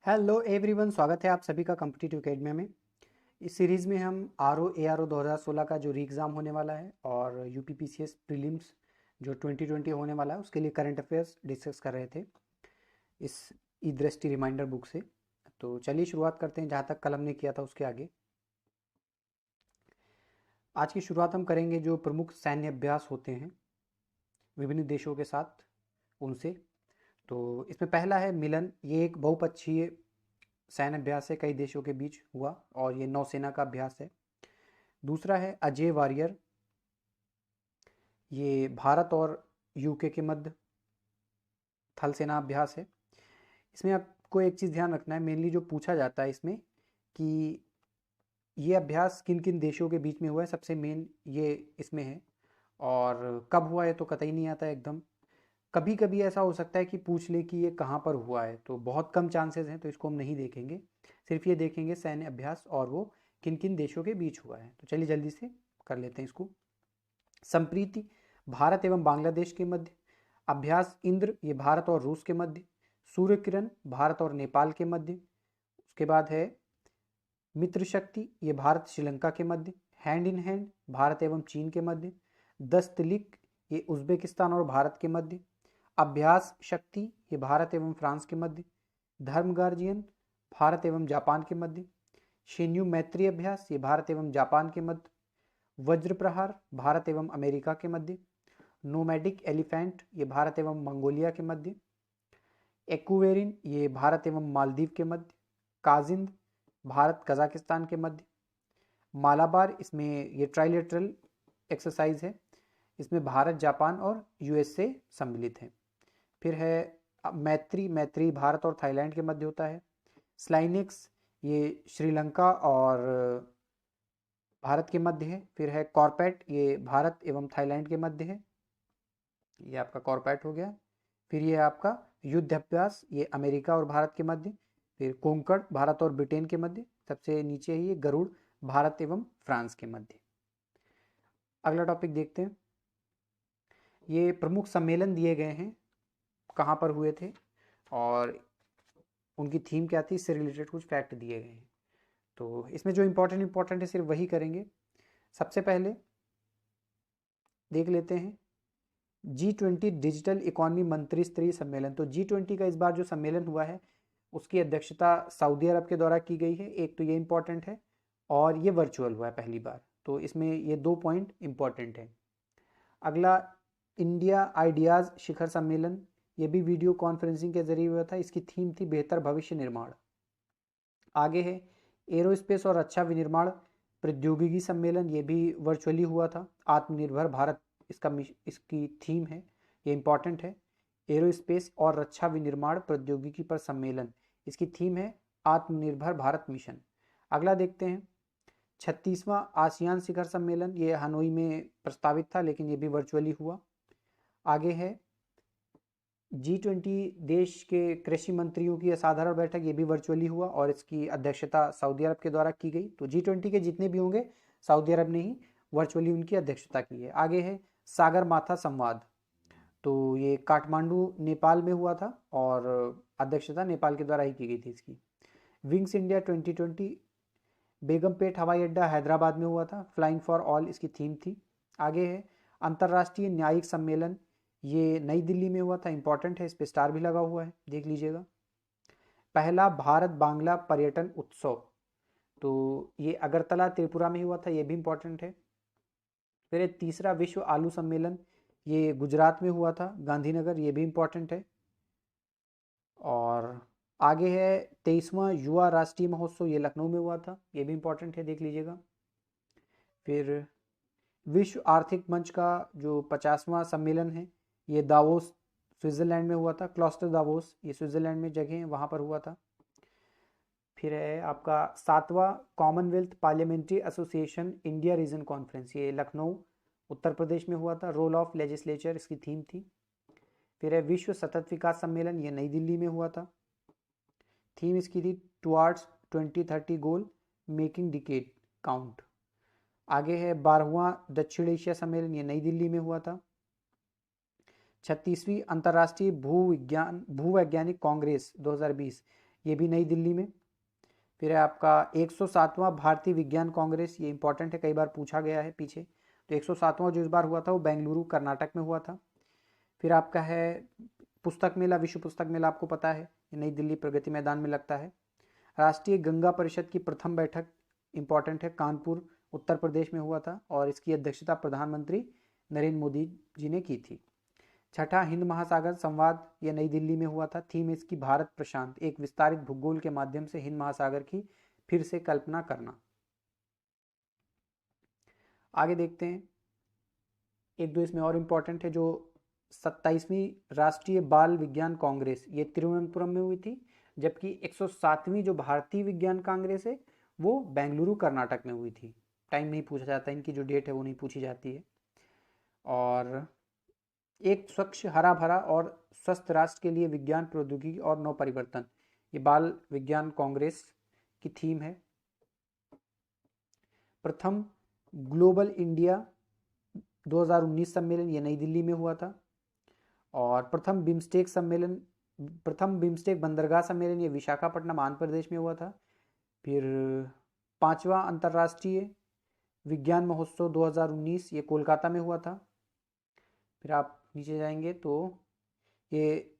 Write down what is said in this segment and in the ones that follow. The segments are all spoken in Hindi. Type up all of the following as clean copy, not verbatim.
हेलो एवरीवन, स्वागत है आप सभी का कॉम्पिटिटिव एकेडमी में। इस सीरीज़ में हम ARO 2016 का जो री एग्ज़ाम होने वाला है और UPPCS प्रीलिम्स जो 2020 होने वाला है उसके लिए करंट अफेयर्स डिस्कस कर रहे थे इस ई दृष्टि रिमाइंडर बुक से। तो चलिए शुरुआत करते हैं जहाँ तक कल हमने किया था उसके आगे। आज की शुरुआत हम करेंगे जो प्रमुख सैन्य अभ्यास होते हैं विभिन्न देशों के साथ उनसे। तो इसमें पहला है मिलन, ये एक बहुपक्षीय सैन्य अभ्यास है, कई देशों के बीच हुआ और ये नौसेना का अभ्यास है। दूसरा है अजय वॉरियर, ये भारत और यूके के मध्य थल सेना अभ्यास है। इसमें आपको एक चीज़ ध्यान रखना है, मेनली जो पूछा जाता है इसमें कि ये अभ्यास किन किन देशों के बीच में हुआ है, सबसे मेन ये इसमें है। और कब हुआ है तो कतई नहीं आता है एकदम। कभी कभी ऐसा हो सकता है कि पूछ ले कि ये कहाँ पर हुआ है, तो बहुत कम चांसेस हैं, तो इसको हम नहीं देखेंगे। सिर्फ ये देखेंगे सैन्य अभ्यास और वो किन किन देशों के बीच हुआ है। तो चलिए जल्दी से कर लेते हैं इसको। संप्रीति, भारत एवं बांग्लादेश के मध्य। अभ्यास इंद्र, ये भारत और रूस के मध्य। सूर्य किरण, भारत और नेपाल के मध्य। उसके बाद है मित्र शक्ति, ये भारत श्रीलंका के मध्य। हैंड इन हैंड, भारत एवं चीन के मध्य। दस्तलिक, ये उज्बेकिस्तान और भारत के मध्य। अभ्यास शक्ति, ये भारत एवं फ्रांस के मध्य। धर्म गार्जियन, भारत एवं जापान के मध्य। शेन्यू मैत्री अभ्यास, ये भारत एवं जापान के मध्य। वज्र प्रहार, भारत एवं अमेरिका के मध्य। नोमैडिक एलिफेंट, ये भारत एवं मंगोलिया के मध्य। एक्वेरिन, ये भारत एवं मालदीव के मध्य। काजिंद, भारत कजाकिस्तान के मध्य। मालाबार, इसमें ये ट्राइलेटरल एक्सरसाइज है, इसमें भारत जापान और USA सम्मिलित हैं। फिर है मैत्री, मैत्री भारत और थाईलैंड के मध्य होता है। स्लाइनिक्स, ये श्रीलंका और भारत के मध्य है। फिर है कॉर्पेट, ये भारत एवं थाईलैंड के मध्य है, ये आपका कॉर्पेट हो गया। फिर ये आपका युद्ध अभ्यास, ये अमेरिका और भारत के मध्य। फिर कोंकण, भारत और ब्रिटेन के मध्य। सबसे नीचे है ये गरुड़, भारत एवं फ्रांस के मध्य। अगला टॉपिक देखते हैं। ये प्रमुख सम्मेलन दिए गए हैं, कहाँ पर हुए थे और उनकी थीम क्या थी, इससे रिलेटेड कुछ फैक्ट दिए गए हैं। तो इसमें जो इंपॉर्टेंट है सिर्फ वही करेंगे। सबसे पहले देख लेते हैं G20 डिजिटल इकोनॉमी मंत्री स्तरीय सम्मेलन। तो G20 का इस बार जो सम्मेलन हुआ है उसकी अध्यक्षता सऊदी अरब के द्वारा की गई है, एक तो ये इंपॉर्टेंट है, और ये वर्चुअल हुआ है पहली बार, तो इसमें ये 2 पॉइंट इंपॉर्टेंट है। अगला इंडिया आइडियाज़ शिखर सम्मेलन, ये भी वीडियो कॉन्फ्रेंसिंग के जरिए हुआ था, इसकी थीम थी बेहतर भविष्य निर्माण। आगे है एरोस्पेस और रक्षा विनिर्माण प्रौद्योगिकी सम्मेलन, ये भी वर्चुअली हुआ था। आत्मनिर्भर भारत इसकी थीम है, ये इंपॉर्टेंट है। एरोस्पेस और रक्षा विनिर्माण प्रौद्योगिकी पर सम्मेलन, इसकी थीम है आत्मनिर्भर भारत मिशन। अगला देखते हैं 36वां आसियान शिखर सम्मेलन, ये हनोई में प्रस्तावित था लेकिन ये भी वर्चुअली हुआ। आगे है G20 देश के कृषि मंत्रियों की असाधारण बैठक, ये भी वर्चुअली हुआ और इसकी अध्यक्षता सऊदी अरब के द्वारा की गई। तो G20 के जितने भी होंगे सऊदी अरब ने ही वर्चुअली उनकी अध्यक्षता की है। आगे है सागर माथा संवाद, तो ये काठमांडू नेपाल में हुआ था और अध्यक्षता नेपाल के द्वारा ही की गई थी इसकी। विंग्स इंडिया 2020 बेगमपेट हवाई अड्डा हैदराबाद में हुआ था, फ्लाइंग फॉर ऑल इसकी थीम थी। आगे है अंतर्राष्ट्रीय न्यायिक सम्मेलन, ये नई दिल्ली में हुआ था, इंपॉर्टेंट है, इस पर स्टार भी लगा हुआ है, देख लीजिएगा। पहला भारत बांग्ला पर्यटन उत्सव, तो ये अगरतला त्रिपुरा में हुआ था, ये भी इंपॉर्टेंट है। फिर तीसरा विश्व आलू सम्मेलन, ये गुजरात में हुआ था, गांधीनगर, ये भी इंपॉर्टेंट है। और आगे है 23वां युवा राष्ट्रीय महोत्सव, ये लखनऊ में हुआ था, ये भी इंपॉर्टेंट है, देख लीजिएगा। फिर विश्व आर्थिक मंच का जो 50वां सम्मेलन है, ये दावोस स्विट्जरलैंड में हुआ था, क्लॉस्टर दावोस, ये स्विट्जरलैंड में जगह है, वहाँ पर हुआ था। फिर है आपका 7वां Commonwealth Parliamentary Association India Region Conference, ये लखनऊ उत्तर प्रदेश में हुआ था, रोल ऑफ लेजिस्लेचर इसकी थीम थी। फिर है विश्व सतत विकास सम्मेलन, ये नई दिल्ली में हुआ था, थीम इसकी थी टुवार्ड्स 2030 गोल मेकिंग डिकेड काउंट। आगे है 12वां दक्षिण एशिया सम्मेलन, ये नई दिल्ली में हुआ था। 36वीं अंतर्राष्ट्रीय भूवैज्ञानिक कांग्रेस 2020, ये भी नई दिल्ली में। फिर है आपका 107वां भारतीय विज्ञान कांग्रेस, ये इंपॉर्टेंट है, कई बार पूछा गया है पीछे। तो 107वां जो इस बार हुआ था वो बेंगलुरु कर्नाटक में हुआ था। फिर आपका है पुस्तक मेला, विश्व पुस्तक मेला आपको पता है, ये नई दिल्ली प्रगति मैदान में लगता है। राष्ट्रीय गंगा परिषद की प्रथम बैठक इंपॉर्टेंट है, कानपुर उत्तर प्रदेश में हुआ था और इसकी अध्यक्षता प्रधानमंत्री नरेंद्र मोदी जी ने की थी। छठा हिंद महासागर संवाद, ये नई दिल्ली में हुआ था। थीम इसकी भारत प्रशांत, एक विस्तारित भूगोल के माध्यम से हिंद महासागर की फिर से कल्पना करना। आगे देखते हैं, एक दो इसमें और इम्पोर्टेंट है। जो 27वीं राष्ट्रीय बाल विज्ञान कांग्रेस, ये तिरुवनंतपुरम में हुई थी, जबकि 107वीं जो भारतीय विज्ञान कांग्रेस है वो बेंगलुरु कर्नाटक में हुई थी। टाइम नहीं पूछा जाता, इनकी जो डेट है वो नहीं पूछी जाती है। और एक स्वच्छ हरा भरा और स्वस्थ राष्ट्र के लिए विज्ञान प्रौद्योगिकी और नव परिवर्तन, ये बाल विज्ञान कांग्रेस की थीम है। प्रथम ग्लोबल इंडिया 2019 सम्मेलन, ये नई दिल्ली में हुआ था। और प्रथम बिम्स्टेक बंदरगाह सम्मेलन, ये विशाखापट्टनम आंध्र प्रदेश में हुआ था। फिर 5वां अंतर्राष्ट्रीय विज्ञान महोत्सव 2019, ये कोलकाता में हुआ था। फिर आप नीचे जाएंगे तो ये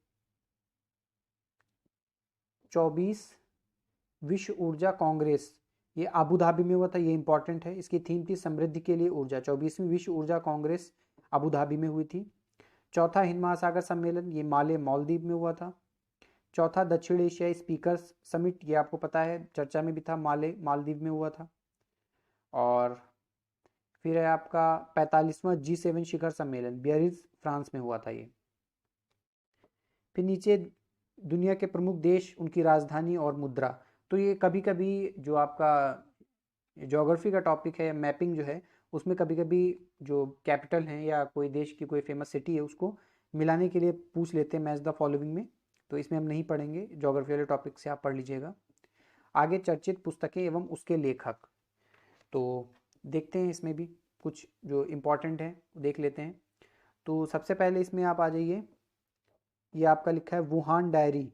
24 विश्व ऊर्जा कांग्रेस, ये आबू धाबी में हुआ था, ये इंपॉर्टेंट है। इसकी थीम थी समृद्धि के लिए ऊर्जा। 24वीं विश्व ऊर्जा कांग्रेस आबू धाबी में हुई थी। चौथा हिंद महासागर सम्मेलन, ये माले मालदीव में हुआ था। चौथा दक्षिण एशियाई स्पीकर्स समिट, ये आपको पता है चर्चा में भी था, माले मालदीव में हुआ था। और फिर है आपका 45वां G7 शिखर सम्मेलन, बियरिज फ्रांस में हुआ था ये। फिर नीचे दुनिया के प्रमुख देश, उनकी राजधानी और मुद्रा। तो ये कभी कभी जो आपका ज्योग्राफी का टॉपिक है, मैपिंग जो है, उसमें कभी कभी जो कैपिटल हैं या कोई देश की कोई फेमस सिटी है उसको मिलाने के लिए पूछ लेते हैं मैच द फॉलोइंग में। तो इसमें हम नहीं पढ़ेंगे, ज्योग्राफी वाले टॉपिक से आप पढ़ लीजिएगा। आगे चर्चित पुस्तकें एवं उसके लेखक, तो देखते हैं इसमें भी कुछ जो इम्पोर्टेंट है देख लेते हैं। तो सबसे पहले इसमें आप आ जाइए, ये आपका लिखा है Wuhan diary,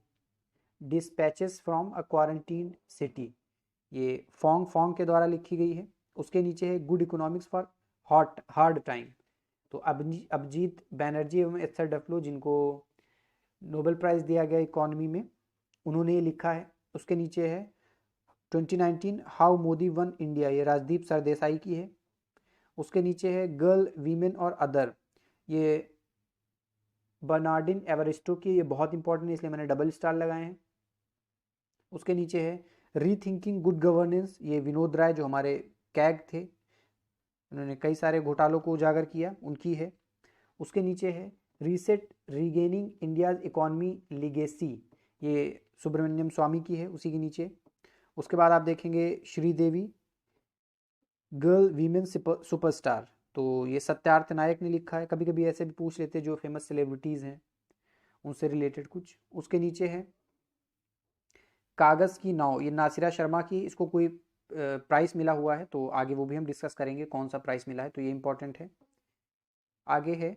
dispatches from a quarantine city, ये फोंग के द्वारा लिखी गई है। उसके नीचे है good economics for hard time, तो अभिजीत बैनर्जी एवं एस्थर डफ्लो, जिनको नोबेल प्राइज़ दिया गया इकोनॉमी में, उन्होंने ये लिखा है। उसके नीचे है 2019 हाउ मोदी वन इंडिया, ये राजदीप सरदेसाई की है। उसके नीचे है गर्ल वीमेन और अदर, ये बर्नार्डिन एवरिस्टो की, ये बहुत इंपॉर्टेंट है इसलिए मैंने डबल स्टार लगाए हैं। उसके नीचे है रीथिंकिंग गुड गवर्नेंस, ये विनोद राय जो हमारे कैग थे, उन्होंने कई सारे घोटालों को उजागर किया, उनकी है। उसके नीचे है reset regaining India's economy legacy, ये सुब्रमण्यम स्वामी की है, उसी के नीचे। उसके बाद आप देखेंगे श्रीदेवी गर्ल वीमेन सुपरस्टार, तो ये सत्यार्थ नायक ने लिखा है। कभी कभी ऐसे भी पूछ लेते हैं जो फेमस सेलिब्रिटीज़ हैं उनसे रिलेटेड कुछ। उसके नीचे है कागज़ की नाव, ये नासिरा शर्मा की, इसको कोई प्राइस मिला हुआ है, तो आगे वो भी हम डिस्कस करेंगे कौन सा प्राइस मिला है, तो ये इंपॉर्टेंट है। आगे है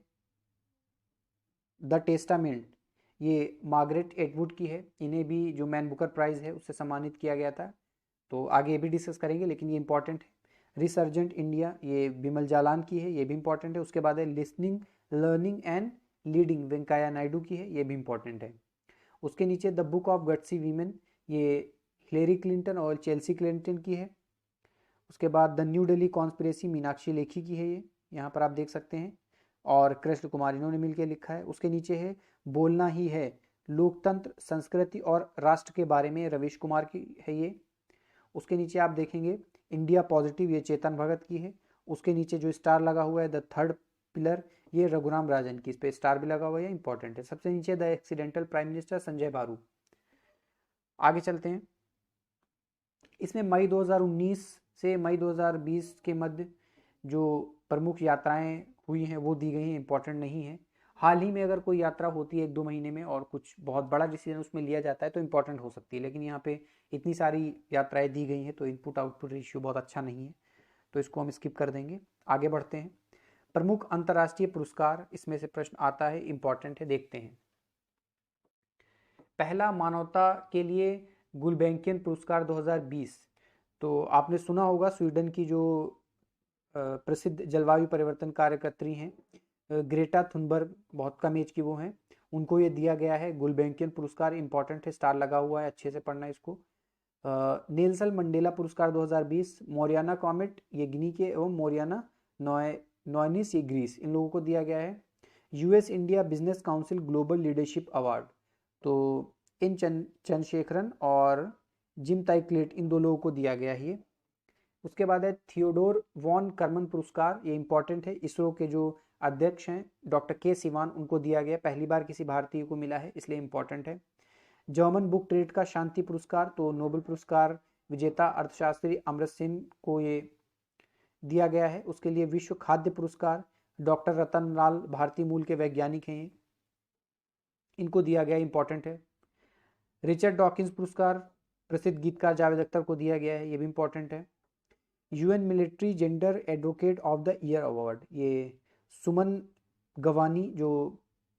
द टेस्टामेंट, ये मार्गरेट एटवुड की है, इन्हें भी जो मैन बुकर प्राइज़ है उससे सम्मानित किया गया था, तो आगे ये भी डिस्कस करेंगे, लेकिन ये इंपॉर्टेंट है। रिसर्जेंट इंडिया, ये बिमल जालान की है, ये भी इंपॉर्टेंट है। उसके बाद है listening learning and leading, Venkaiah Naidu की है, ये भी इंपॉर्टेंट है। उसके नीचे the book of gutsy women, ये हिलेरी क्लिंटन और चेल्सी क्लिंटन की है। उसके बाद the new Delhi conspiracy, Meenakshi Lekhi की है, ये यहाँ पर आप देख सकते हैं, और कृष्ण कुमार इन्होंने मिलकर लिखा है। उसके नीचे है बोलना ही है, लोकतंत्र संस्कृति और राष्ट्र के बारे में, रवीश कुमार की है ये। उसके नीचे आप देखेंगे इंडिया पॉजिटिव, ये चेतन भगत की है। उसके नीचे जो स्टार लगा हुआ है द थर्ड पिलर, ये रघुराम राजन की, इस पर स्टार भी लगा हुआ है, इंपॉर्टेंट है। सबसे नीचे the accidental prime minister Sanjay बारू। आगे चलते हैं, इसमें मई 2019 से मई 2020 के मध्य जो प्रमुख यात्राएं हुई हैं वो दी गई हैं, इंपॉर्टेंट नहीं है। हाल ही में अगर कोई यात्रा होती है 1-2 महीने में और कुछ बहुत बड़ा डिसीजन उसमें लिया जाता है तो इंपॉर्टेंट हो सकती है, लेकिन यहाँ पे इतनी सारी यात्राएं दी गई हैं तो इनपुट आउटपुट रेशियो बहुत अच्छा नहीं है, तो इसको हम स्किप कर देंगे। आगे बढ़ते हैं, प्रमुख अंतर्राष्ट्रीय पुरस्कार, इसमें से प्रश्न आता है, इंपॉर्टेंट है, देखते हैं। पहला मानवता के लिए गुलबेंकियन पुरस्कार 2020। तो आपने सुना होगा स्वीडन की जो प्रसिद्ध जलवायु परिवर्तन कार्यकर्त्री हैं ग्रेटा थुनबर्ग, बहुत कम एज की वो हैं, उनको ये दिया गया है गुलबेंकियन पुरस्कार। इंपॉर्टेंट है, स्टार लगा हुआ है, अच्छे से पढ़ना इसको। नेल्सन मंडेला पुरस्कार 2020, मोरियाना कॉमेट ये गिनी के एवं मोरियाना नॉयनिस ये ग्रीस, इन लोगों को दिया गया है। US India business council global leadership award, तो इन चंद्रशेखरन और जिम ताइक्लेट, इन दो लोगों को दिया गया है ये। उसके बाद है थियोडोर वॉन करमन पुरस्कार, ये इंपॉर्टेंट है, इसरो के जो अध्यक्ष हैं डॉक्टर के सिवान, उनको दिया गया, पहली बार किसी भारतीय को मिला है, इसलिए इंपॉर्टेंट है। जर्मन बुक ट्रेड का शांति पुरस्कार, तो नोबेल पुरस्कार विजेता अर्थशास्त्री अमर्त्य सेन को ये दिया गया है। उसके लिए विश्व खाद्य पुरस्कार डॉक्टर रतन लाल, भारतीय मूल के वैज्ञानिक हैं, इनको दिया गया, इंपॉर्टेंट है। रिचर्ड डॉकिंस पुरस्कार प्रसिद्ध गीतकार जावेद अख्तर को दिया गया है, ये भी इंपॉर्टेंट है। UN military gender advocate of the year award, ये सुमन गवानी जो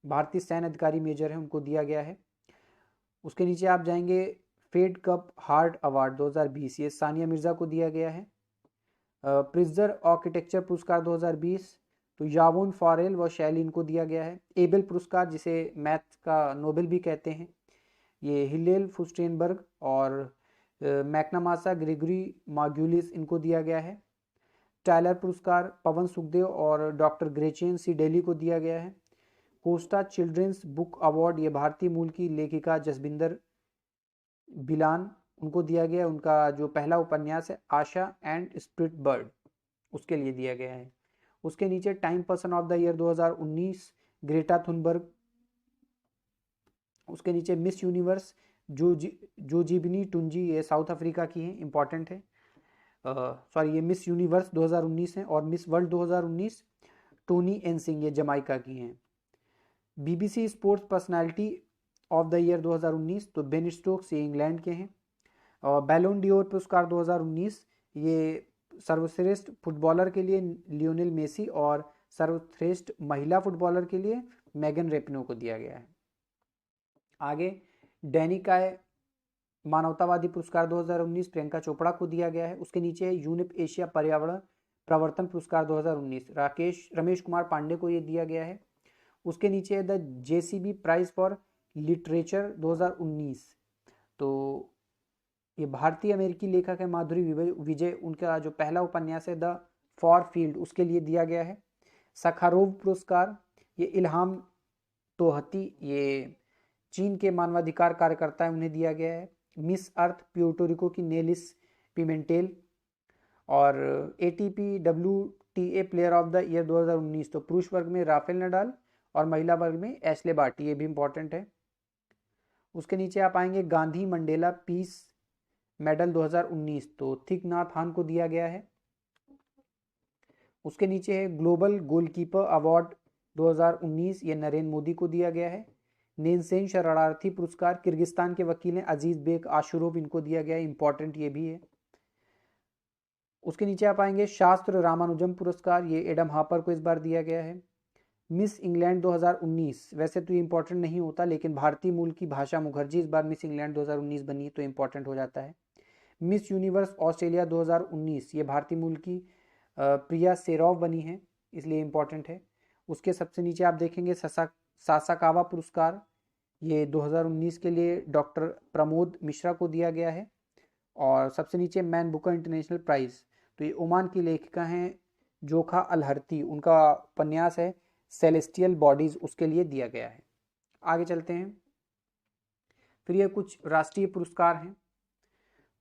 भारतीय सैन्य अधिकारी मेजर हैं, उनको दिया गया है। उसके नीचे आप जाएंगे फेड कप हार्ट अवार्ड 2020, ये सानिया मिर्जा को दिया गया है। प्रिज्जर आर्किटेक्चर पुरस्कार 2020, तो यावोन फॉरेल व शैली, इनको दिया गया है। एबेल पुरस्कार जिसे मैथ का नोबेल भी कहते हैं, ये हिलेल फुस्टेनबर्ग और मैकनामासा ग्रेगरी मार्ग्यूलिस, इनको दिया गया है। टायलर पुरस्कार पवन सुखदेव और डॉक्टर ग्रेचेन सी डेली को दिया गया है। कोस्टा चिल्ड्रंस बुक अवार्ड, ये भारतीय मूल की लेखिका जसबिंदर बिलान, उनको दिया गया। उनका जो पहला उपन्यास है आशा एंड स्प्रिट बर्ड, उसके लिए दिया गया है। उसके नीचे time person of the year 2019 Greta Thunberg. उसके नीचे मिस यूनिवर्स जोजिबनी टुंजी, ये साउथ अफ्रीका की हैं, इंपॉर्टेंट है। सॉरी, ये मिस यूनिवर्स 2019 है। और मिस वर्ल्ड 2019 टोनी एनसिंग, ये जमाइका की हैं। BBC sports personality of the year 2019, तो बेन स्टोक्स, ये इंग्लैंड के हैं। और बैलोन डियोर पुरस्कार 2019, ये सर्वश्रेष्ठ फुटबॉलर के लिए लियोनेल मेसी और सर्वश्रेष्ठ महिला फुटबॉलर के लिए मेगन रेपिनो को दिया गया है। आगे डैनिकाय मानवतावादी पुरस्कार 2019 प्रियंका चोपड़ा को दिया गया है। उसके नीचे है यूनिप एशिया पर्यावरण प्रवर्तन पुरस्कार 2019, रमेश कुमार पांडे को ये दिया गया है। उसके नीचे है the JCB prize for literature 2019, तो ये भारतीय अमेरिकी लेखक है माधुरी विजय, उनका जो पहला उपन्यास है द फॉर फील्ड, उसके लिए दिया गया है। सखारोव पुरस्कार, ये इल्हाम तोहती, ये चीन के मानवाधिकार कार्यकर्ता है, उन्हें दिया गया है। मिस अर्थ प्यूर्टोरिको की नेलिस पिमेंटेल। और ATP WTA player of the year 2019, तो पुरुष वर्ग में राफेल नडाल और महिला वर्ग में एशले बार्टी, ये भी इंपॉर्टेंट है। उसके नीचे आप आएंगे गांधी मंडेला पीस मेडल 2019, तो थिक नाथ हान को दिया गया है। उसके नीचे है ग्लोबल गोलकीपर अवार्ड 2019, ये नरेंद्र मोदी को दिया गया है। नेनसेन शरणार्थी पुरस्कार किर्गिस्तान के वकील हैं अजीज बेग आशुरोव, इनको दिया गया है, इंपॉर्टेंट ये भी है। उसके नीचे आप आएंगे शास्त्र रामानुजम पुरस्कार, ये एडम हापर को इस बार दिया गया है। मिस इंग्लैंड 2019, वैसे तो ये इंपॉर्टेंट नहीं होता, लेकिन भारतीय मूल की भाषा मुखर्जी इस बार मिस इंग्लैंड 2019 बनी, तो इंपॉर्टेंट हो जाता है। मिस यूनिवर्स ऑस्ट्रेलिया 2019, ये भारतीय मूल की प्रिया सेरोव बनी है, इसलिए इंपॉर्टेंट है। उसके सबसे नीचे आप देखेंगे सासाकावा पुरस्कार, ये 2019 के लिए डॉक्टर प्रमोद मिश्रा को दिया गया है। और सबसे नीचे मैन बुकर इंटरनेशनल प्राइज, तो ये ओमान की लेखिका हैं जोखा अलहरती, उनका उपन्यास है सेलेस्टियल बॉडीज, उसके लिए दिया गया है। आगे चलते हैं। फिर ये कुछ राष्ट्रीय पुरस्कार हैं।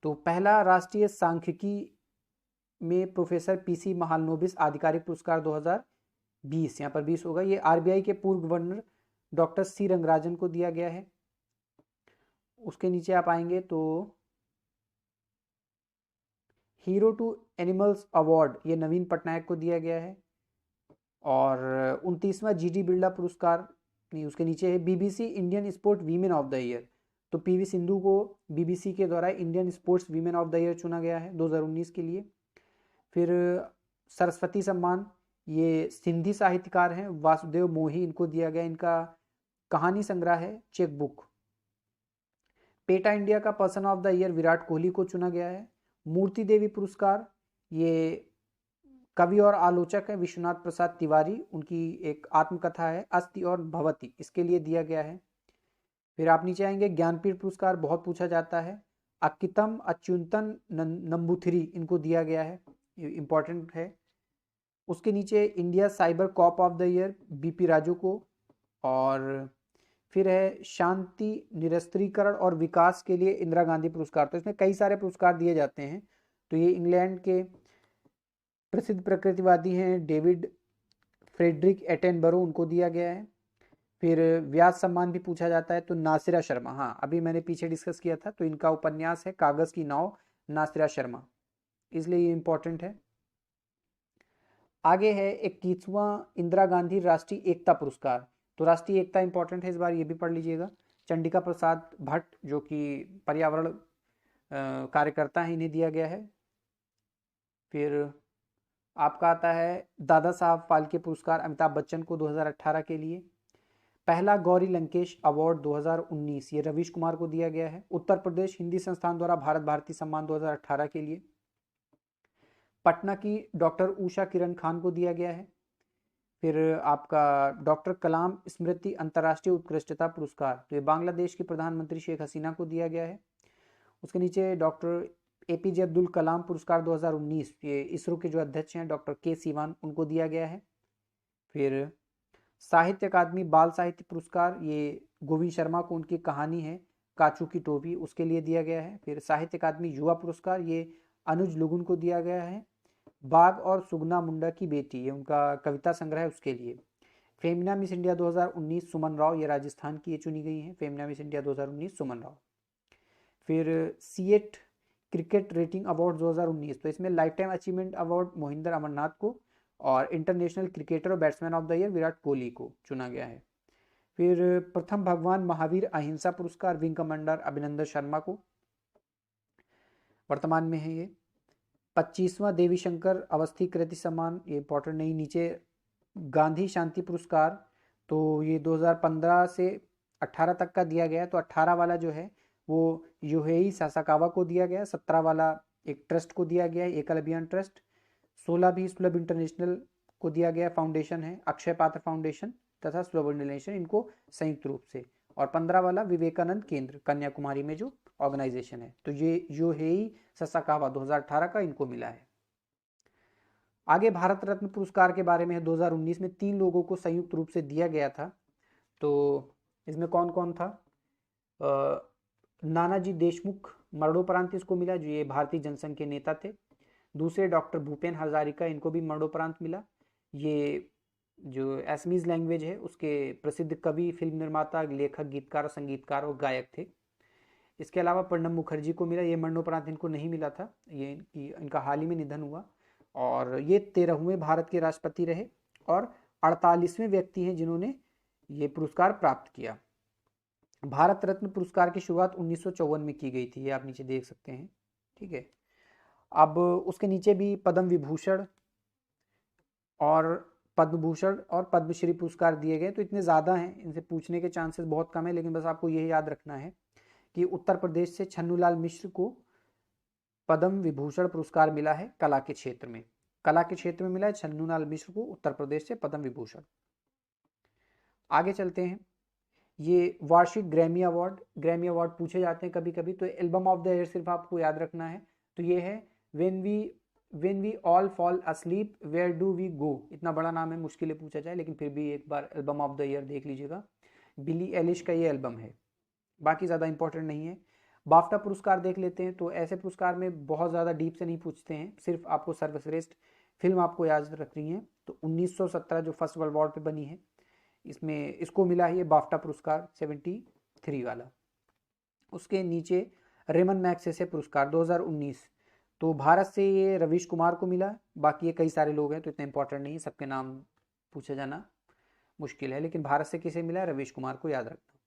तो पहला राष्ट्रीय सांख्यिकी में प्रोफेसर पीसी महालनोबिस आधिकारिक पुरस्कार 2020, यहाँ पर 20 होगा, ये आरबीआई के पूर्व गवर्नर डॉक्टर सी रंगराजन को दिया गया है। उसके नीचे आप आएंगे तो हीरो टू एनिमल्स अवार्ड, ये नवीन पटनायक को दिया गया है। और 29वां जीडी बिरला पुरस्कार नहीं, उसके नीचे है BBC Indian sport women of the year, तो पीवी सिंधु को बीबीसी के द्वारा Indian sports women of the year चुना गया है 2019 के लिए। फिर सरस्वती सम्मान, ये सिंधी साहित्यकार हैं वासुदेव मोही, इनको दिया गया, इनका कहानी संग्रह है चेकबुक। पेटा इंडिया का person of the year Virat Kohli को चुना गया है। मूर्ति देवी पुरस्कार, ये कवि और आलोचक है विश्वनाथ प्रसाद तिवारी, उनकी एक आत्मकथा है अस्ति और भवति, इसके लिए दिया गया है। फिर आप नीचे आएंगे, ज्ञानपीठ पुरस्कार बहुत पूछा जाता है। अक्कितम अच्युतन नंबूथिरी, इनको दिया गया है, इंपॉर्टेंट है। उसके नीचे India cyber cop of the year BP Raju को, और फिर है शांति निरस्त्रीकरण और विकास के लिए इंदिरा गांधी पुरस्कार। तो इसमें कई सारे पुरस्कार दिए जाते हैं। तो ये इंग्लैंड के प्रसिद्ध प्रकृतिवादी हैं डेविड फ्रेडरिक एटेनबरो, उनको दिया गया है। फिर व्यास सम्मान भी पूछा जाता है, तो नासिरा शर्मा, हाँ अभी मैंने पीछे डिस्कस किया था, तो इनका उपन्यास है कागज की नाव, नासिरा शर्मा, इसलिए ये इंपॉर्टेंट है। आगे है 21वां इंदिरा गांधी राष्ट्रीय एकता पुरस्कार। तो राष्ट्रीय एकता इंपॉर्टेंट है, इस बार ये भी पढ़ लीजिएगा। चंडिका प्रसाद भट्ट जो कि पर्यावरण कार्यकर्ता हैं, इन्हें दिया गया है। फिर आपका आता है दादा साहब फाल्के पुरस्कार अमिताभ बच्चन को 2018 के लिए। पहला गौरी लंकेश अवार्ड 2019 ये रवीश कुमार को दिया गया है। उत्तर प्रदेश हिंदी संस्थान द्वारा भारत भारती सम्मान 2018 के लिए पटना की डॉक्टर उषा किरण खान को दिया गया है। फिर आपका डॉक्टर कलाम स्मृति अंतर्राष्ट्रीय उत्कृष्टता पुरस्कार, तो ये बांग्लादेश की प्रधानमंत्री शेख हसीना को दिया गया है। उसके नीचे डॉक्टर एपीजे अब्दुल कलाम पुरस्कार 2019, ये इसरो के जो अध्यक्ष हैं डॉक्टर के सीवान, उनको दिया गया है। फिर साहित्य अकादमी बाल साहित्य पुरस्कार, ये गोविंद शर्मा को उनकी कहानी है काचू की टोपी, उसके लिए दिया गया है। फिर साहित्य अकादमी युवा पुरस्कार, ये अनुज लुगुन को दिया गया है। बाघ और सुगना मुंडा की बेटी, ये उनका कविता संग्रह है, उसके लिए। Femina Miss India 2019 Suman Rao, ये राजस्थान की ये चुनी गई हैं, Femina Miss India 2019 Suman Rao. फिर सीएट क्रिकेट रेटिंग अवार्ड 2019, तो इसमें lifetime achievement award Mohinder Amarnath को और इंटरनेशनल क्रिकेटर और batsman of the year Virat Kohli को चुना गया है। फिर प्रथम भगवान महावीर अहिंसा पुरस्कार विंग कमांडर अभिनंदन शर्मा को वर्तमान में है ये। 25वां देवी शंकर अवस्थी कृति सम्मान, ये इंपॉर्टेंट नहीं। नीचे गांधी शांति पुरस्कार, तो ये 2015 से 18 तक का दिया गया, तो 18 वाला जो है वो योहेई सासाकावा को दिया गया, 17 वाला एक ट्रस्ट को दिया गया है, एकल अभियान ट्रस्ट। 16 भी सुलभ इंटरनेशनल को दिया गया, फाउंडेशन है अक्षय पात्र फाउंडेशन तथा सुलभ इंटरनेशनल, इनको संयुक्त रूप से। और 15 वाला विवेकानंद केंद्र कन्याकुमारी में जो ऑर्गेनाइजेशन है, तो ये योहेई सासाकावा 2018 का इनको मिला है। आगे भारत रत्न पुरस्कार के बारे में है। 2019 में 3 लोगों को संयुक्त रूप से दिया गया था, तो इसमें कौन कौन था? नानाजी देशमुख मरणोपरांत इसको मिला, जो ये भारतीय जनसंघ के नेता थे। दूसरे डॉक्टर भूपेन हजारिका, इनको भी मरणोपरांत मिला, ये जो असमीज लैंग्वेज है उसके प्रसिद्ध कवि, फिल्म निर्माता, लेखक, गीतकार, संगीतकार और गायक थे। इसके अलावा प्रणब मुखर्जी को मिला, ये मरणोपरांत इनको नहीं मिला था, ये इनका हाल ही में निधन हुआ। और ये 13वें भारत के राष्ट्रपति रहे और 48वें व्यक्ति हैं जिन्होंने ये पुरस्कार प्राप्त किया। भारत रत्न पुरस्कार की शुरुआत 1954 में की गई थी, ये आप नीचे देख सकते हैं, ठीक है। अब उसके नीचे भी पद्म विभूषण और पद्म भूषण और पद्मश्री पुरस्कार दिए गए, तो इतने ज़्यादा हैं, इनसे पूछने के चांसेस बहुत कम है, लेकिन बस आपको यही याद रखना है कि उत्तर प्रदेश से छन्नूलाल मिश्र को पद्म विभूषण पुरस्कार मिला है कला के क्षेत्र में। कला के क्षेत्र में मिला है छन्नूलाल मिश्र को उत्तर प्रदेश से पद्म विभूषण। आगे चलते हैं, ये वार्षिक ग्रैमी अवार्ड पूछे जाते हैं कभी कभी, तो एल्बम ऑफ द ईयर सिर्फ आपको याद रखना है, तो ये है when we all fall asleep where do we go. इतना बड़ा नाम है, मुश्किल पूछा जाए, लेकिन फिर भी एक बार एल्बम ऑफ द ईयर देख लीजिएगा। बिली एलिश का ये एल्बम है, बाकी ज़्यादा इंपॉर्टेंट नहीं है। बाफ्टा पुरस्कार देख लेते हैं, तो ऐसे पुरस्कार में बहुत ज़्यादा डीप से नहीं पूछते हैं, सिर्फ आपको सर्वश्रेष्ठ फिल्म आपको याद रखनी है। तो 1917 जो फर्स्ट वर्ल्ड वॉर पे बनी है, इसमें इसको मिला है ये बाफ्टा पुरस्कार 73 वाला। उसके नीचे रेमन मैग्सेसे पुरस्कार 2019, तो भारत से ये रवीश कुमार को मिला, बाकी ये कई सारे लोग हैं तो इतना इंपॉर्टेंट नहीं है, सबके नाम पूछा जाना मुश्किल है, लेकिन भारत से किसे मिला है? रवीश कुमार को याद रखना।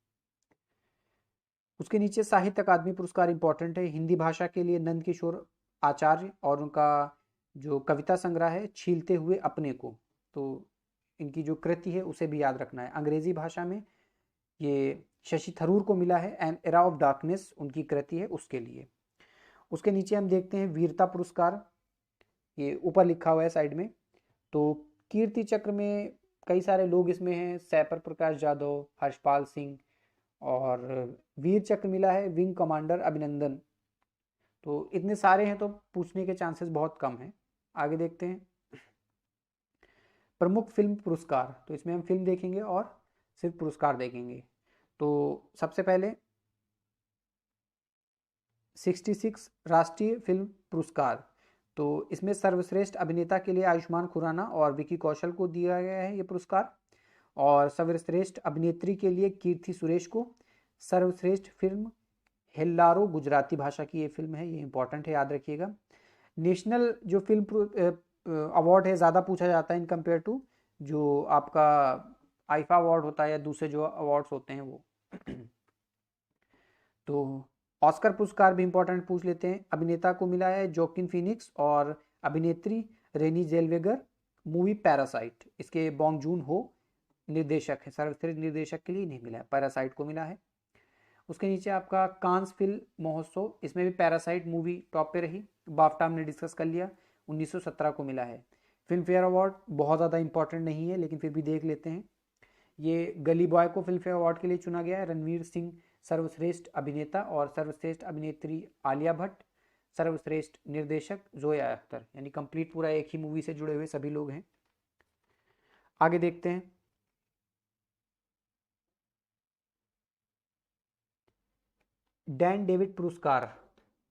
उसके नीचे साहित्य अकादमी पुरस्कार इंपॉर्टेंट है, हिंदी भाषा के लिए नंद किशोर आचार्य और उनका जो कविता संग्रह है छीलते हुए अपने को, तो इनकी जो कृति है उसे भी याद रखना है। अंग्रेजी भाषा में ये शशि थरूर को मिला है एन एरा ऑफ डार्कनेस, उनकी कृति है उसके लिए। उसके नीचे हम देखते हैं वीरता पुरस्कार, ये ऊपर लिखा हुआ है साइड में। तो कीर्ति चक्र में कई सारे लोग इसमें हैं, सैपर प्रकाश यादव, हर्षपाल सिंह, और वीर चक्र मिला है विंग कमांडर अभिनंदन। तो इतने सारे हैं तो पूछने के चांसेस बहुत कम हैं। आगे देखते हैं प्रमुख फिल्म पुरस्कार, तो इसमें हम फिल्म देखेंगे और सिर्फ पुरस्कार देखेंगे। तो सबसे पहले 66 राष्ट्रीय फिल्म पुरस्कार, तो इसमें सर्वश्रेष्ठ अभिनेता के लिए आयुष्मान खुराना और विकी कौशल को दिया गया है ये पुरस्कार, और सर्वश्रेष्ठ अभिनेत्री के लिए कीर्ति सुरेश को। सर्वश्रेष्ठ फिल्म हेल्लारो, गुजराती भाषा की ये फिल्म है, ये इंपॉर्टेंट है, याद रखिएगा। नेशनल जो फिल्म अवार्ड है ज़्यादा पूछा जाता है इन कंपेयर टू जो आपका आईफा अवार्ड होता है या दूसरे जो अवार्ड्स होते हैं वो। तो ऑस्कर पुरस्कार भी इंपॉर्टेंट पूछ लेते हैं। अभिनेता को मिला है जोकिन फिनिक्स और अभिनेत्री रेनी जेलवेगर, मूवी पैरासाइट, इसके बॉन्ग जून हो निर्देशक है, सर्वश्रेष्ठ निर्देशक के लिए नहीं मिला है, पैरासाइट को मिला है। उसके नीचे आपका कांस फिल्म महोत्सव, इसमें भी पैरासाइट मूवी टॉप पे रही। बाफ्टा हमने डिस्कस कर लिया, 1917 को मिला है। फिल्म फेयर अवार्ड बहुत ज़्यादा इंपॉर्टेंट नहीं है लेकिन फिर भी देख लेते हैं। ये गली बॉय को फिल्म फेयर अवार्ड के लिए चुना गया है। रणवीर सिंह सर्वश्रेष्ठ अभिनेता और सर्वश्रेष्ठ अभिनेत्री आलिया भट्ट, सर्वश्रेष्ठ निर्देशक जोया अख्तर, यानी कंप्लीट पूरा एक ही मूवी से जुड़े हुए सभी लोग हैं। आगे देखते हैं डैन डेविड पुरस्कार,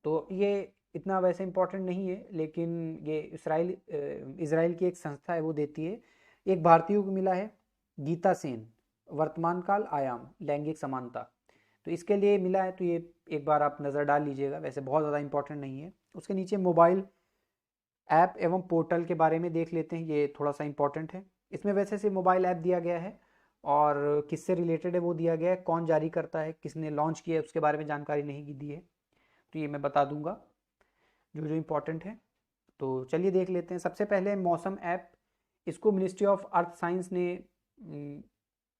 तो ये इतना वैसे इंपॉर्टेंट नहीं है लेकिन ये इजराइल की एक संस्था है वो देती है। एक भारतीय को मिला है गीता सेन, वर्तमान काल आयाम लैंगिक समानता, तो इसके लिए मिला है। तो ये एक बार आप नज़र डाल लीजिएगा, वैसे बहुत ज़्यादा इंपॉर्टेंट नहीं है। उसके नीचे मोबाइल ऐप एवं पोर्टल के बारे में देख लेते हैं, ये थोड़ा सा इंपॉर्टेंट है। इसमें वैसे से मोबाइल ऐप दिया गया है और किससे रिलेटेड है वो दिया गया है, कौन जारी करता है, किसने लॉन्च किया है उसके बारे में जानकारी नहीं दी है, तो ये मैं बता दूंगा जो जो इम्पोर्टेंट है। तो चलिए देख लेते हैं। सबसे पहले मौसम ऐप, इसको मिनिस्ट्री ऑफ अर्थ साइंस ने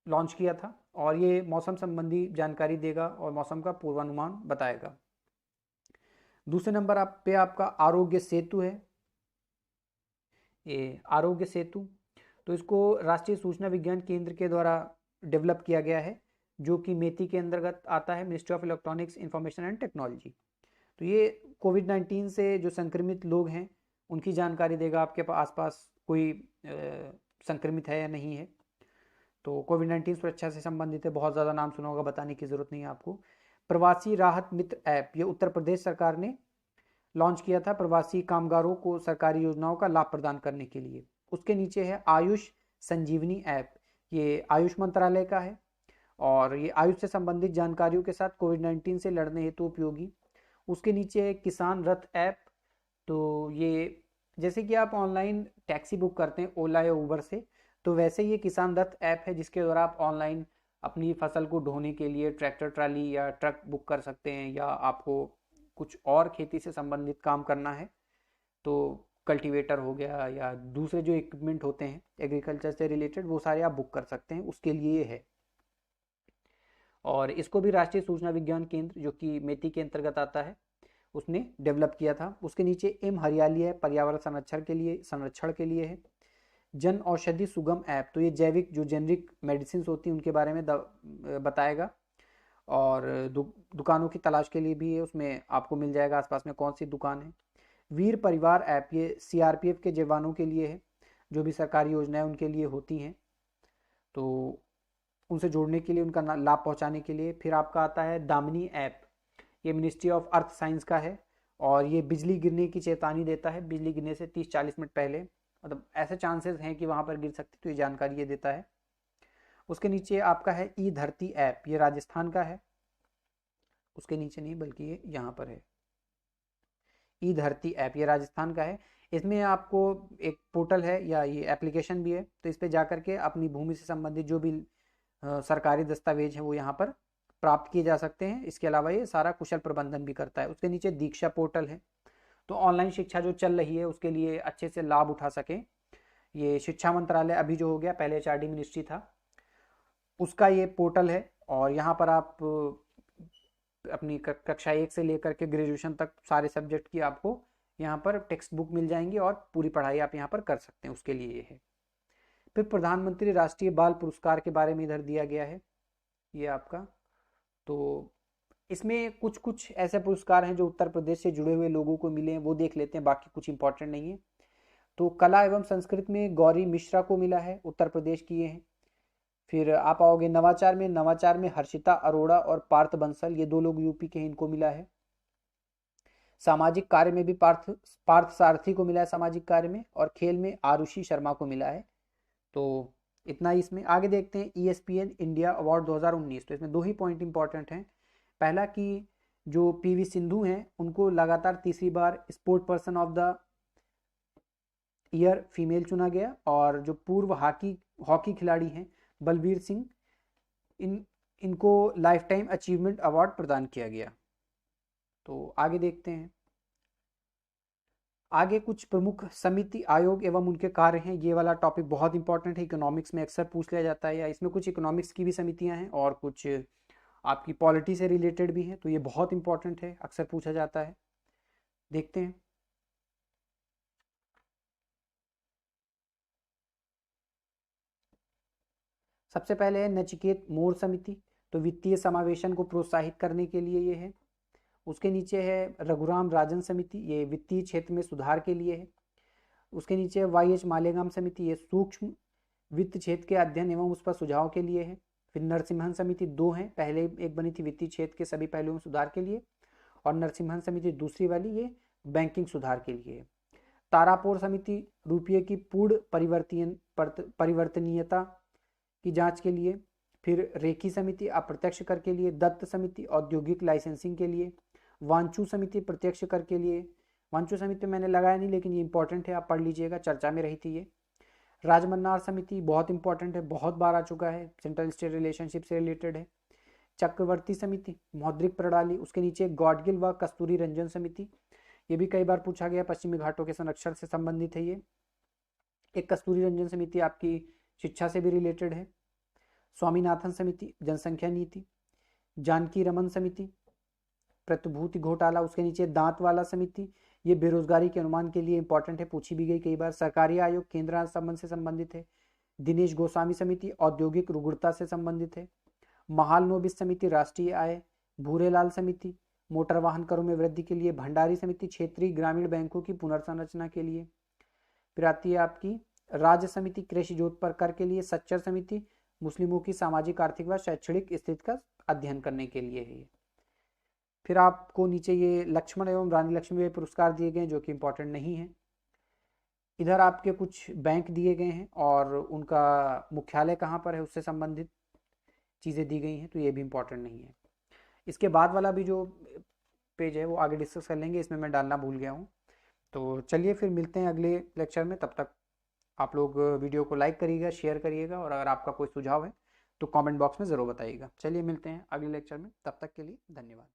लॉन्च किया था और ये मौसम संबंधी जानकारी देगा और मौसम का पूर्वानुमान बताएगा। दूसरे नंबर पे आपका आरोग्य सेतु है, ये आरोग्य सेतु, तो इसको राष्ट्रीय सूचना विज्ञान केंद्र के द्वारा डेवलप किया गया है जो कि मेती के अंतर्गत आता है, ministry of electronics information and technology. तो ये कोविड-19 से जो संक्रमित लोग हैं उनकी जानकारी देगा, आपके आसपास कोई संक्रमित है या नहीं है। तो कोविड-19 सुरक्षा से संबंधित है, बहुत ज़्यादा नाम सुना होगा, बताने की ज़रूरत नहीं है आपको। प्रवासी राहत मित्र ऐप, ये उत्तर प्रदेश सरकार ने लॉन्च किया था प्रवासी कामगारों को सरकारी योजनाओं का लाभ प्रदान करने के लिए। उसके नीचे है आयुष संजीवनी ऐप, ये आयुष मंत्रालय का है और ये आयुष से संबंधित जानकारियों के साथ कोविड-19 से लड़ने हेतु उपयोगी। उसके नीचे है किसान रथ ऐप, तो ये जैसे कि आप ऑनलाइन टैक्सी बुक करते हैं ओला या उबर से, तो वैसे ये किसान रथ ऐप है जिसके द्वारा आप ऑनलाइन अपनी फसल को ढोने के लिए ट्रैक्टर ट्राली या ट्रक बुक कर सकते हैं, या आपको कुछ और खेती से संबंधित काम करना है तो कल्टीवेटर हो गया या दूसरे जो इक्विपमेंट होते हैं एग्रीकल्चर से रिलेटेड वो सारे आप बुक कर सकते हैं, उसके लिए है। और इसको भी राष्ट्रीय सूचना विज्ञान केंद्र जो कि मेती के अंतर्गत आता है उसने डेवलप किया था। उसके नीचे एम हरियाली है, पर्यावरण संरक्षण के लिए है। जन औषधि सुगम ऐप, तो ये जैविक जो जेनरिक मेडिसिन होती हैं उनके बारे में बताएगा और दुकानों की तलाश के लिए भी है, उसमें आपको मिल जाएगा आसपास में कौन सी दुकान है। वीर परिवार ऐप, ये सीआरपीएफ के जवानों के लिए है, जो भी सरकारी योजनाएं उनके लिए होती हैं तो उनसे जोड़ने के लिए, उनका लाभ पहुंचाने के लिए। फिर आपका आता है दामिनी ऐप, ये मिनिस्ट्री ऑफ अर्थ साइंस का है और ये बिजली गिरने की चेतावनी देता है, बिजली गिरने से 30-40 मिनट पहले, मतलब ऐसे चांसेस हैं कि वहाँ पर गिर सकती, तो ये जानकारी ये देता है। उसके नीचे आपका है ई धरती ऐप, ये राजस्थान का है, उसके नीचे नहीं बल्कि ये यहाँ पर है ई धरती ऐप, ये राजस्थान का है। इसमें आपको एक पोर्टल है या ये एप्लीकेशन भी है, तो इस पर जा करके अपनी भूमि से संबंधित जो भी सरकारी दस्तावेज है वो यहाँ पर प्राप्त किए जा सकते हैं। इसके अलावा ये सारा कुशल प्रबंधन भी करता है। उसके नीचे दीक्षा पोर्टल है, तो ऑनलाइन शिक्षा जो चल रही है उसके लिए अच्छे से लाभ उठा सकें, ये शिक्षा मंत्रालय अभी जो हो गया, पहले एचआरडी मिनिस्ट्री था, उसका ये पोर्टल है और यहाँ पर आप अपनी कक्षा 1 से लेकर के ग्रेजुएशन तक सारे सब्जेक्ट की आपको यहाँ पर टेक्स्ट बुक मिल जाएंगी और पूरी पढ़ाई आप यहाँ पर कर सकते हैं, उसके लिए ये है। फिर प्रधानमंत्री राष्ट्रीय बाल पुरस्कार के बारे में इधर दिया गया है ये आपका। तो इसमें कुछ कुछ ऐसे पुरस्कार हैं जो उत्तर प्रदेश से जुड़े हुए लोगों को मिले हैं, वो देख लेते हैं, बाकी कुछ इंपॉर्टेंट नहीं है। तो कला एवं संस्कृत में गौरी मिश्रा को मिला है, उत्तर प्रदेश की ये हैं। फिर आप आओगे नवाचार में हर्षिता अरोड़ा और पार्थ बंसल, ये 2 लोग यूपी के हैं, इनको मिला है। सामाजिक कार्य में भी पार्थ सारथी को मिला है सामाजिक कार्य में, और खेल में आरुषि शर्मा को मिला है। तो इतना ही इसमें। आगे देखते हैं ESPN इंडिया अवार्ड 2019। तो इसमें 2 ही पॉइंट इंपॉर्टेंट हैं। पहला कि जो PV सिंधु हैं उनको लगातार तीसरी बार sport person of the year female चुना गया, और जो पूर्व हॉकी खिलाड़ी हैं बलवीर सिंह, इनको लाइफ टाइम अचीवमेंट अवार्ड प्रदान किया गया। तो आगे देखते हैं। आगे कुछ प्रमुख समिति आयोग एवं उनके कार्य हैं। ये वाला टॉपिक बहुत इंपॉर्टेंट है, इकोनॉमिक्स में अक्सर पूछ लिया जाता है, या इसमें कुछ इकोनॉमिक्स की भी समितियां हैं और कुछ आपकी पॉलिटी से रिलेटेड भी हैं, तो ये बहुत इंपॉर्टेंट है, अक्सर पूछा जाता है। देखते हैं। सबसे पहले है नचिकेत मोर समिति, तो वित्तीय समावेशन को प्रोत्साहित करने के लिए ये है। उसके नीचे है रघुराम राजन समिति, ये वित्तीय क्षेत्र में सुधार के लिए है। उसके नीचे है YH मालेगाम समिति, ये सूक्ष्म वित्त क्षेत्र के अध्ययन एवं उस पर सुझाव के लिए है। फिर नरसिम्हन समिति 2 हैं, पहले एक बनी थी वित्तीय क्षेत्र के सभी पहलुओं में सुधार के लिए, और नरसिम्हन समिति दूसरी वाली ये बैंकिंग सुधार के लिए है। तारापोर समिति रुपये की पूर्ण परिवर्तनीयता की जांच के लिए। फिर रेखी समिति अप्रत्यक्ष कर के लिए। दत्त समिति औद्योगिक लाइसेंसिंग के लिए। वांचू समिति प्रत्यक्ष कर के लिए। वांचू समिति मैंने लगाया नहीं, लेकिन ये इंपॉर्टेंट है, आप पढ़ लीजिएगा, चर्चा में रही थी ये। राजमन्नार समिति बहुत इंपॉर्टेंट है, बहुत बार आ चुका है, सेंट्रल स्टेट रिलेशनशिप से रिलेटेड है। चक्रवर्ती समिति मौद्रिक प्रणाली, उसके नीचे गॉडगिल व कस्तूरी रंजन समिति, ये भी कई बार पूछा गया, पश्चिमी घाटों के संरक्षण से संबंधित है ये। एक कस्तूरी रंजन समिति आपकी शिक्षा से भी रिलेटेड है। स्वामीनाथन समिति जनसंख्या नीति। जानकी रमन समिति प्रतिभूति घोटाला, उसके नीचे दांत वाला समिति, ये बेरोजगारी के अनुमान के लिए इंपॉर्टेंट है, पूछी भी गई कई बार। सरकारी आयोग केंद्र राज्य संबंध से संबंधित है। दिनेश गोस्वामी समिति औद्योगिक रुग्णता से संबंधित है। महालनोबिस समिति राष्ट्रीय आय। भूरेलाल समिति मोटर वाहन करों में वृद्धि के लिए। भंडारी समिति क्षेत्रीय ग्रामीण बैंकों की पुनर्संरचना के लिए। फिर आती है आपकी राज्य समिति कृषि जोत पर कर के लिए। सच्चर समिति मुस्लिमों की सामाजिक आर्थिक व शैक्षणिक स्थिति का अध्ययन करने के लिए है। फिर आपको नीचे ये लक्ष्मण एवं रानी लक्ष्मीबाई पुरस्कार दिए गए जो कि इंपॉर्टेंट नहीं है। इधर आपके कुछ बैंक दिए गए हैं और उनका मुख्यालय कहाँ पर है उससे संबंधित चीज़ें दी गई हैं, तो ये भी इंपॉर्टेंट नहीं है। इसके बाद वाला भी जो पेज है वो आगे डिस्कस कर लेंगे, इसमें मैं डालना भूल गया हूँ। तो चलिए फिर मिलते हैं अगले लेक्चर में, तब तक आप लोग वीडियो को लाइक करिएगा, शेयर करिएगा, और अगर आपका कोई सुझाव है तो कमेंट बॉक्स में ज़रूर बताइएगा। चलिए मिलते हैं अगले लेक्चर में, तब तक के लिए धन्यवाद।